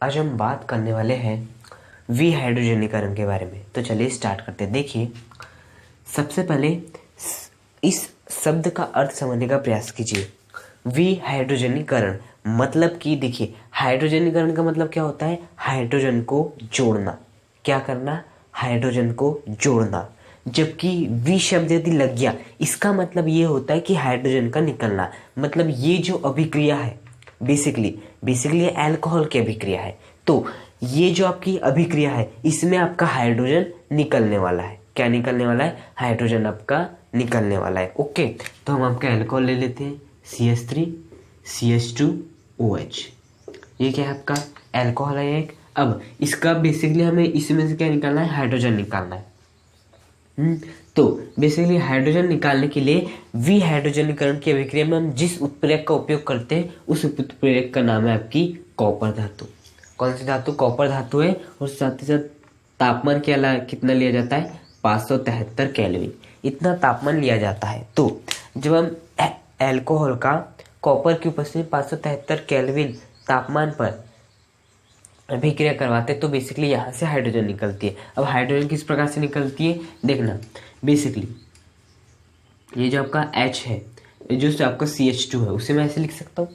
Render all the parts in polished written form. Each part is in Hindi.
आज हम बात करने वाले हैं विहाइड्रोजनीकरण के बारे में। तो चलिए स्टार्ट करते हैं। देखिए, सबसे पहले इस शब्द का अर्थ समझने का प्रयास कीजिए। विहाइड्रोजनीकरण मतलब कि देखिए, हाइड्रोजनीकरण का मतलब क्या होता है? हाइड्रोजन को जोड़ना। क्या करना? हाइड्रोजन को जोड़ना। जबकि वि शब्द यदि लग गया, इसका मतलब ये होता है कि हाइड्रोजन का निकलना। मतलब ये जो अभिक्रिया है बेसिकली अल्कोहल की अभिक्रिया है। तो ये जो आपकी अभिक्रिया है, इसमें आपका हाइड्रोजन निकलने वाला है। क्या निकलने वाला है? हाइड्रोजन आपका निकलने वाला है। ओके, तो हम आपका अल्कोहल ले लेते हैं, CH3 CH2OH। ये क्या है? आपका अल्कोहल है एक। अब इसका बेसिकली हमें इसमें से क्या निकालना है? हाइड्रोजन निकालना है। तो बेसिकली हाइड्रोजन निकालने के लिए विहाइड्रोजनीकरण की अभिक्रिया में हम जिस उत्प्रेरक का उपयोग करते हैं, उस उत्प्रेरक का नाम है आपकी कॉपर धातु। कौन सी धातु? कॉपर धातु है। और साथ ही साथ तापमान कितना लिया जाता है? 573 केल्विन, इतना तापमान लिया जाता है। तो जब हम अल्कोहल का कॉपर की उपस्थिति में 573 केल्विन तापमान पर अभिक्रिया करवाते हैं, तो बेसिकली यहाँ से हाइड्रोजन निकलती है। अब हाइड्रोजन किस प्रकार से निकलती है देखना। बेसिकली ये जो आपका H है, जो आपका CH2 है, उसे मैं ऐसे लिख सकता हूँ,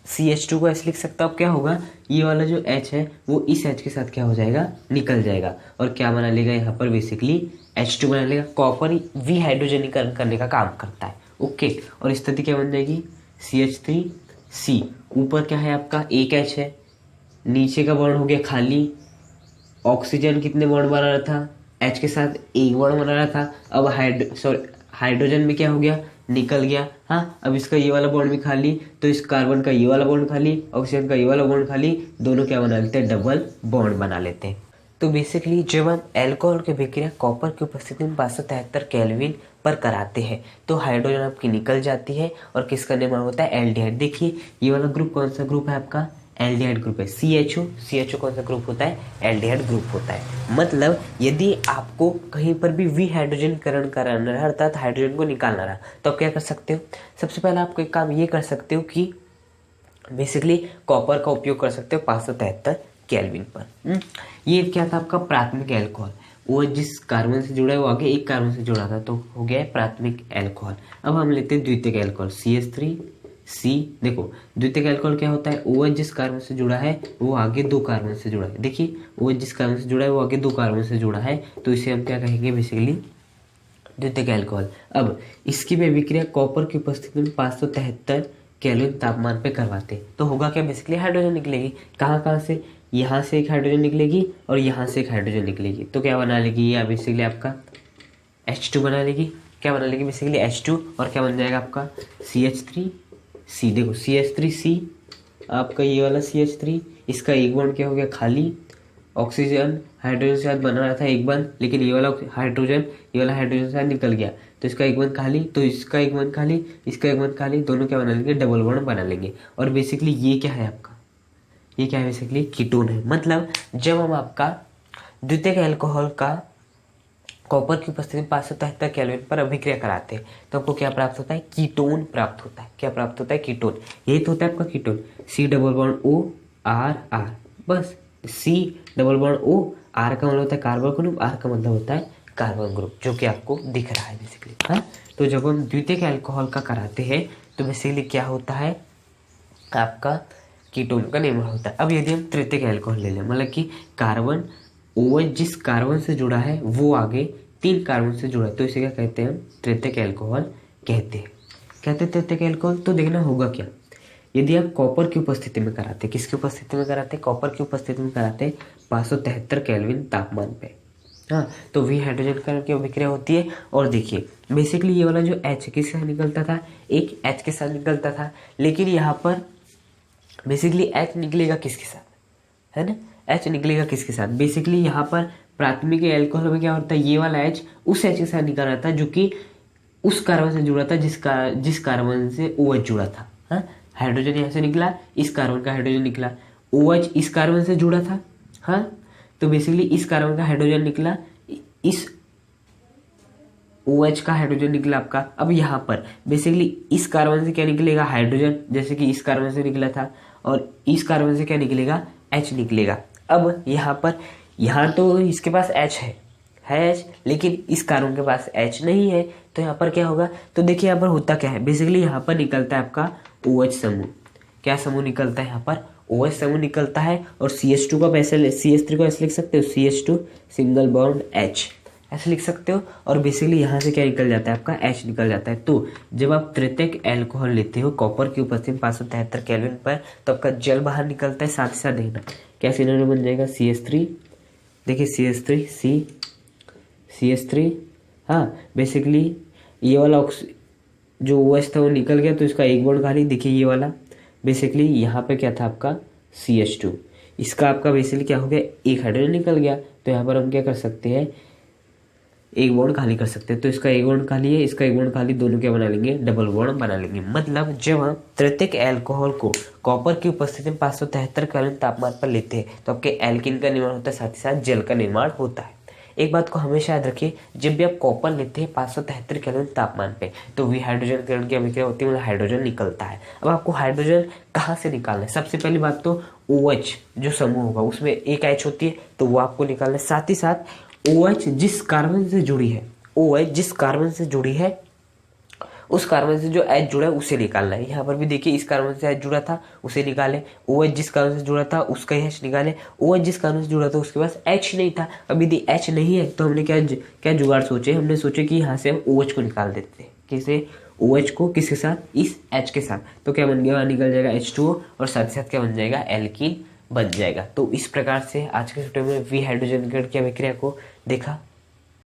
CH2 को ऐसे लिख सकता हूँ। क्या होगा? ये वाला जो H है वो इस H के साथ क्या हो जाएगा? निकल जाएगा। और क्या बना लेगा? यहाँ पर बेसिकली H2 बना लेगा। कॉपर विहाइड्रोजनीकरण करने का काम करता है। ओके, और स्थिति क्या बन जाएगी? CH3C। ऊपर क्या है आपका? एक H है, नीचे का बॉन्ड हो गया खाली। ऑक्सीजन कितने बॉन्ड बना रहा था? H के साथ एक बॉन्ड बना रहा था। अब हाइड्रोजन में क्या हो गया? निकल गया। हाँ, अब इसका ये वाला बॉन्ड भी खाली, तो इस कार्बन का ये वाला बॉन्ड खाली, ऑक्सीजन का ये वाला बॉन्ड खाली, दोनों क्या बना लेते हैं? डबल बॉन्ड बना लेते हैं। तो बेसिकली जब हम अल्कोहल की अभिक्रिया कॉपर की उपस्थिति में 573 केल्विन पर कराते हैं, तो हाइड्रोजन आपकी निकल जाती है और किसका निर्माण होता है? एल्डिहाइड। देखिए, ये वाला ग्रुप कौन सा ग्रुप है आपका? एल्डिहाइड ग्रुप है। CHO कौन सा ग्रुप होता है? एल्डिहाइड ग्रुप होता है। मतलब यदि आपको कहीं पर भी विहाइड्रोजनीकरण कराना रहा, अर्थात हाइड्रोजन को निकालना रहा, तो आप क्या कर सकते हो? सबसे पहले आपको एक काम ये कर सकते हो कि बेसिकली कॉपर का उपयोग कर सकते हो 573 केल्विन पर। ये क्या था? आपका प्राथमिक अल्कोहल। वो जिस कार्बन से जुड़ा है वो आगे एक कार्बन से जुड़ा था, तो हो गया है प्राथमिक अल्कोहल। अब हम लेते हैं द्वितीयक अल्कोहल, CH3C। देखो, द्वितीयक अल्कोहल क्या होता है? OH जिस कार्बन से जुड़ा है वो आगे दो कार्बन से जुड़ा है। देखिए, OH जिस कार्बन से जुड़ा है वो आगे दो कार्बन से जुड़ा है, तो इसे हम क्या कहेंगे? बेसिकली द्वितीयक अल्कोहल। अब इसकी भी अभिक्रिया कॉपर की उपस्थिति में 573 केल्विन तापमान पे करवाते, तो होगा क्या? बेसिकली हाइड्रोजन निकलेगी। कहाँ से? यहाँ से एक हाइड्रोजन निकलेगी और यहाँ से एक हाइड्रोजन निकलेगी। तो क्या बना लेगी? ये बेसिकली आपका H2 बना लेगी। क्या बना लेगी? Basically H2। और क्या बन जाएगा आपका? CH3C। देखो, CH3C आपका ये वाला CH3, इसका एक बॉन्ड क्या हो गया? खाली। ऑक्सीजन हाइड्रोजन से साथ बना रहा था एक बंद, लेकिन ये वाला हाइड्रोजन से साथ निकल गया, तो इसका एक बंद खाली, तो इसका एक बंद खाली, इसका एक बंद खाली, दोनों क्या बना लेंगे? डबल बॉन्ड बना लेंगे। और बेसिकली ये क्या है आपका? ये क्या है? बेसिकली कीटोन है। मतलब जब हम आपका द्वितीयक अल्कोहल का कॉपर की उपस्थिति में 573 केल्विन पर अभिक्रिया कराते हैं, तो आपको क्या प्राप्त होता है? कीटोन प्राप्त होता है। क्या प्राप्त होता है? कीटोन। यही तो होता है आपका ketone. C double bond OR। बस C double bond O। R का मतलब होता है कार्बन ग्रुप, R का मतलब होता है कार्बन ग्रुप, जो कि आपको दिख रहा है बेसिकली। हाँ, तो जब हम द्वितीयक अल्कोहल का कराते हैं, तो बेसिकली क्या होता है? आपका कीटोन का निर्माण होता है। अब यदि हम तृतीयक अल्कोहल ले लें, मतलब कि कार्बन OH जिस कार्बन से जुड़ा है वो आगे तीन कार्बन से जुड़ा है, तो इसे क्या कहते हैं? हम तृतीयक अल्कोहल कहते हैं। तृतीयक अल्कोहल। तो देखना होगा क्या, यदि आप कॉपर की उपस्थिति में कराते, किसकी उपस्थिति में कराते? कॉपर की उपस्थिति में कराते 573 केल्विन तापमान पे। हाँ, तो विहाइड्रोजनीकरण की अभिक्रिया होती है। और देखिए, बेसिकली ये वाला जो H किसके साथ निकलता था? एक H के साथ निकलता था, लेकिन यहाँ पर बेसिकली H निकलेगा किसके साथ? है ना, H निकलेगा किसके साथ? बेसिकली यहाँ पर प्राथमिक अल्कोहल में क्या होता है? ये वाला H उस H के साथ निकल रहा था जो कि उस कार्बन से जुड़ा था जिस कार्बन से OH जुड़ा था। हाँ, हाइड्रोजन यहाँ से निकला, इस कार्बन का हाइड्रोजन निकला, OH इस कार्बन से जुड़ा था। हाँ, तो बेसिकली इस कार्बन का हाइड्रोजन निकला, इस OH का हाइड्रोजन निकला आपका। अब यहाँ पर बेसिकली इस कार्बन से क्या निकलेगा? हाइड्रोजन, जैसे कि इस कार्बन से निकला था, और इस कार्बन से क्या निकलेगा? H निकलेगा। अब यहाँ तो इसके पास H है H, लेकिन इस कार्बन के पास H नहीं है, तो यहाँ पर क्या होगा, तो देखिए यहाँ पर होता क्या है, बेसिकली यहाँ पर निकलता है आपका OH समूह। क्या समूह निकलता है यहाँ पर, OH समूह निकलता है। और CH2 को ऐसे, CH3 को ऐसे लिख सकते हो, CH2 सिंगल बॉन्ड H ऐसे लिख सकते हो। और बेसिकली यहाँ से क्या निकल जाता है, आपका H निकल जाता है। तो जब आप तृतीयक एल्कोहल लेते हो कॉपर की उपस्थिति में 573 केल्विन पर, तो आपका जल बाहर निकलता है। साथ ही साथ देखना क्या सिनेरियो बन जाएगा, CH3, देखिए CH3 CH3, हाँ बेसिकली ये वाला जो OH था वो निकल गया, तो इसका एक बॉन्ड खाली, देखिए ये वाला बेसिकली यहाँ पे क्या था आपका CH2, इसका आपका बेसिकली क्या हो गया, एक हाइड्रोजन निकल गया। तो यहाँ पर हम क्या कर सकते हैं, एक बॉन्ड खाली कर सकते हैं। तो इसका एक बॉन्ड खाली है, इसका एक बॉन्ड खाली, दोनों क्या बना लेंगे, डबल बॉन्ड बना लेंगे। मतलब जब हम तृतीयक अल्कोहल को कॉपर की उपस्थिति में 573 केल्विन तापमान पर लेते हैं, तो आपके एल्कीन का निर्माण होता है, साथ ही साथ जल का निर्माण होता है। एक बात को हमेशा याद रखिए, जब भी आप कॉपर लेते हैं 573 केल्विन तापमान पे, तो वी हाइड्रोजन किरण की अभिक्रिया होती है, मतलब हाइड्रोजन निकलता है। अब आपको हाइड्रोजन कहाँ से निकालना है, सबसे पहली बात तो OH जो समूह होगा उसमें एक H होती है, तो वो आपको निकालना है। साथ ही साथ OH जिस कार्बन से जुड़ी है, OH जिस कार्बन से जुड़ी है, उस कार्बन से जो H जुड़ा है उसे निकालना है। यहाँ पर भी देखिए इस कार्बन से H जुड़ा था उसे निकाले, OH जिस कार्बन से जुड़ा था उसका ही H निकाले, OH जिस कार्बन से जुड़ा था उसके पास H नहीं था। अब यदि H नहीं है तो हमने क्या जुगाड़ सोचे, हमने सोचे कि यहाँ से हम OH को निकाल देते हैं। किसे, OH को किसके साथ, इस H के साथ। तो क्या बन गया, निकल जाएगा H2O, और साथ ही साथ क्या बन जाएगा, एल्कीन बन जाएगा। तो इस प्रकार से आज के वीडियो में वी हाइड्रोजन की अभिक्रिया को देखा।